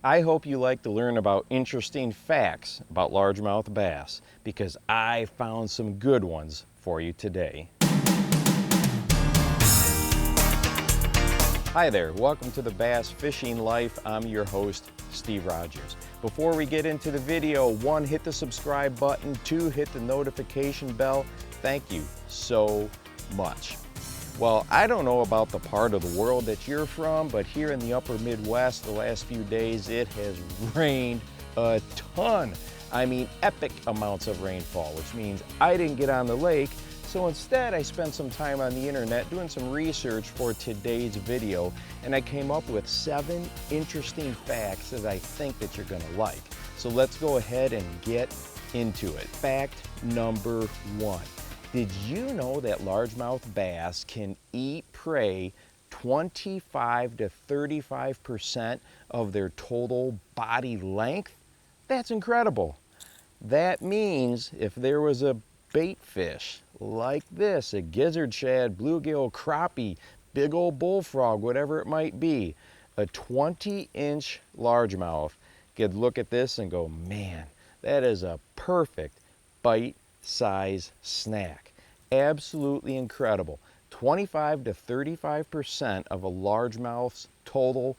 I hope you like to learn about interesting facts about largemouth bass because I found some good ones for you today. Hi there, welcome to the Bass Fishing Life. I'm your host, Steve Rogers. Before we get into the video, 1, hit the subscribe button, 2, hit the notification bell. Thank you so much. Well, I don't know about the part of the world that you're from, but here in the upper Midwest the last few days it has rained a ton. I mean epic amounts of rainfall, which means I didn't get on the lake. So instead I spent some time on the internet doing some research for today's video, and I came up with 7 interesting facts that I think that you're gonna like. So let's go ahead and get into it. Fact number 1. Did you know that largemouth bass can eat prey 25 to 35% of their total body length? That's incredible. That means if there was a bait fish like this, a gizzard shad, bluegill, crappie, big old bullfrog, whatever it might be, a 20-inch largemouth could look at this and go, man, that is a perfect bite-size snack. Absolutely incredible. 25 to 35% of a largemouth's total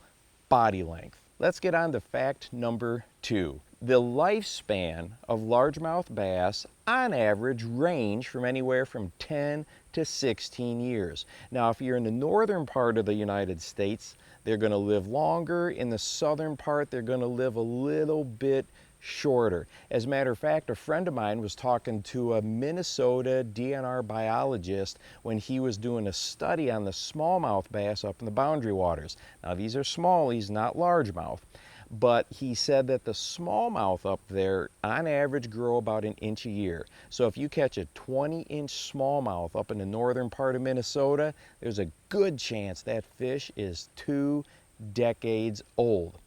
body length. Let's get on to fact number 2. The lifespan of largemouth bass on average range from anywhere from 10 to 16 years. Now, if you're in the northern part of the United States, they're going to live longer. In the southern part, they're going to live a little bit shorter. As a matter of fact, a friend of mine was talking to a Minnesota DNR biologist when he was doing a study on the smallmouth bass up in the Boundary Waters. Now, these are smallies, not largemouth. But he said that the smallmouth up there on average grow about an inch a year. So if you catch a 20-inch smallmouth up in the northern part of Minnesota, there's a good chance that fish is 2 decades old.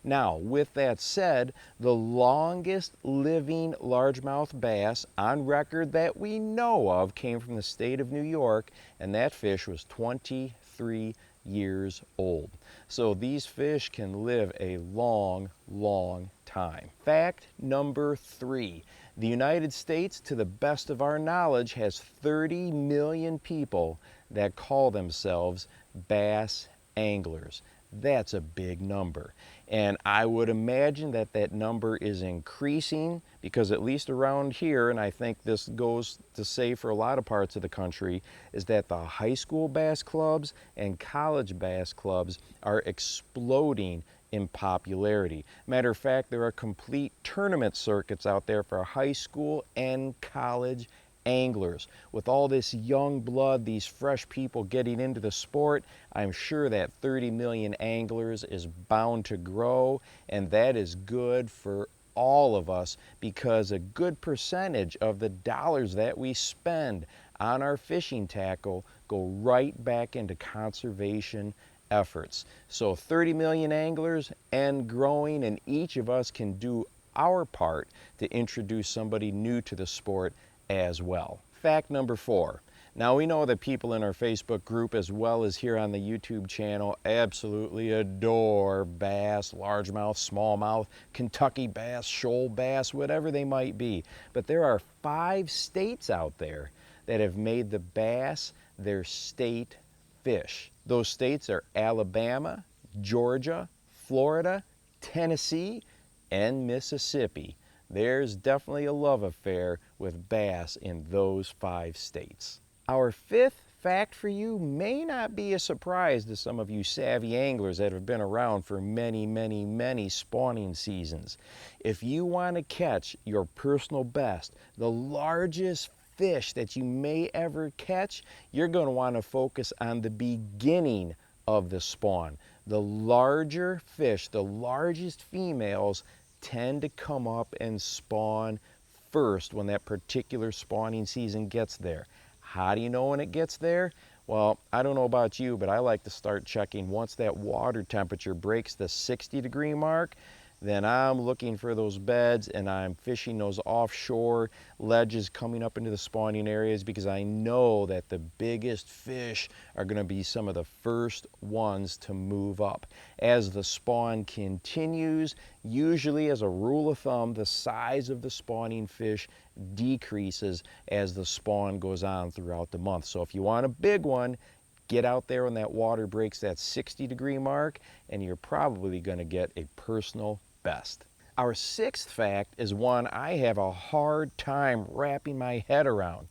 Now, with that said, the longest living largemouth bass on record that we know of came from the state of New York, and that fish was 23 years old. So these fish can live a long, long time. Fact number 3. The United States, to the best of our knowledge, has 30 million people that call themselves bass anglers. That's a big number. And I would imagine that that number is increasing because at least around here, and I think this goes to say for a lot of parts of the country, is that the high school bass clubs and college bass clubs are exploding in popularity. Matter of fact, there are complete tournament circuits out there for high school and college anglers. With all this young blood, these fresh people getting into the sport, I'm sure that 30 million anglers is bound to grow, and that is good for all of us because a good percentage of the dollars that we spend on our fishing tackle go right back into conservation efforts. So 30 million anglers and growing, and each of us can do our part to introduce somebody new to the sport as well. Fact number 4. Now, we know that people in our Facebook group as well as here on the YouTube channel absolutely adore bass, largemouth, smallmouth, Kentucky bass, shoal bass, whatever they might be. But there are 5 states out there that have made the bass their state fish. Those states are Alabama, Georgia, Florida, Tennessee, and Mississippi. There's definitely a love affair with bass in those 5 states. Our 5th fact for you may not be a surprise to some of you savvy anglers that have been around for many, many, many spawning seasons. If you want to catch your personal best, the largest fish that you may ever catch, you're going to want to focus on the beginning of the spawn. The larger fish, the largest females, tend to come up and spawn first when that particular spawning season gets there. How do you know when it gets there? Well, I don't know about you, but I like to start checking once that water temperature breaks the 60-degree mark. then I'm looking for those beds and I'm fishing those offshore ledges coming up into the spawning areas, because I know that the biggest fish are going to be some of the first ones to move up. As the spawn continues, usually as a rule of thumb, the size of the spawning fish decreases as the spawn goes on throughout the month. So if you want a big one, get out there when that water breaks that 60-degree mark, and you're probably going to get a personal best. Our sixth fact is one I have a hard time wrapping my head around.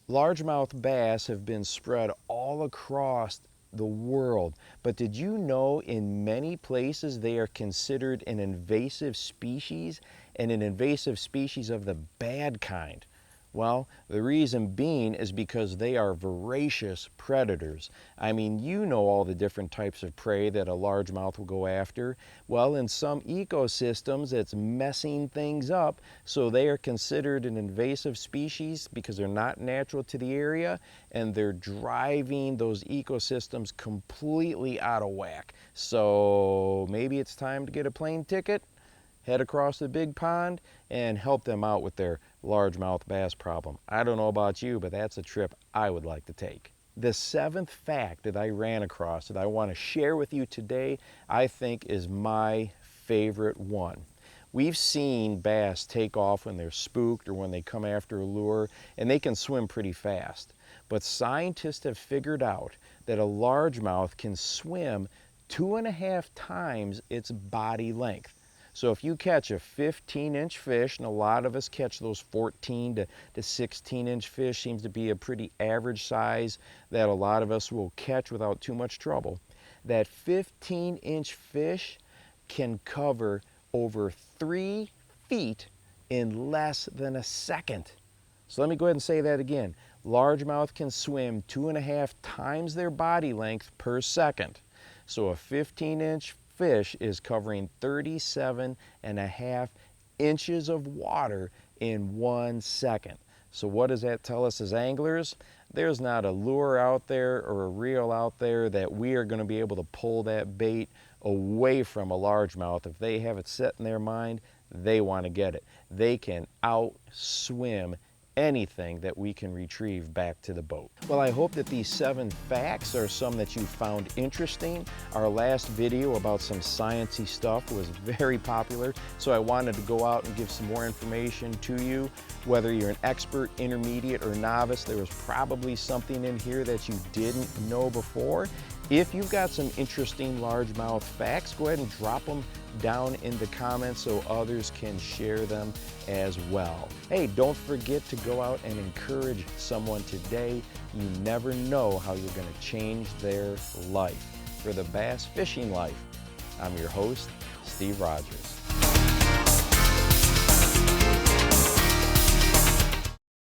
Largemouth bass have been spread all across the world, but did you know in many places they are considered an invasive species, and an invasive species of the bad kind? Well, the reason being is because they are voracious predators. I mean, you know all the different types of prey that a largemouth will go after. Well, in some ecosystems, it's messing things up, so they are considered an invasive species because they're not natural to the area, and they're driving those ecosystems completely out of whack. So maybe it's time to get a plane ticket, head across the big pond, and help them out with their largemouth bass problem. I don't know about you, but that's a trip I would like to take. The seventh fact that I ran across that I want to share with you today, I think is my favorite one. We've seen bass take off when they're spooked or when they come after a lure, and they can swim pretty fast. But scientists have figured out that a largemouth can swim 2.5 times its body length. So if you catch a 15-inch fish, and a lot of us catch those 14 to 16-inch fish, seems to be a pretty average size that a lot of us will catch without too much trouble. That 15-inch fish can cover over 3 feet in less than a second. So let me go ahead and say that again. Largemouth can swim 2.5 times their body length per second. So a 15-inch fish is covering 37.5 inches of water in 1 second. So what does that tell us as anglers? There's not a lure out there or a reel out there that we are going to be able to pull that bait away from a largemouth. If they have it set in their mind, they want to get it. They can outswim anything that we can retrieve back to the boat. Well, I hope that these 7 facts are some that you found interesting. Our last video about some sciencey stuff was very popular, so I wanted to go out and give some more information to you. Whether you're an expert, intermediate, or novice, there was probably something in here that you didn't know before. If you've got some interesting largemouth facts, go ahead and drop them down in the comments so others can share them as well. Hey, don't forget to go out and encourage someone today. You never know how you're going to change their life. For the Bass Fishing Life, I'm your host, Steve Rogers.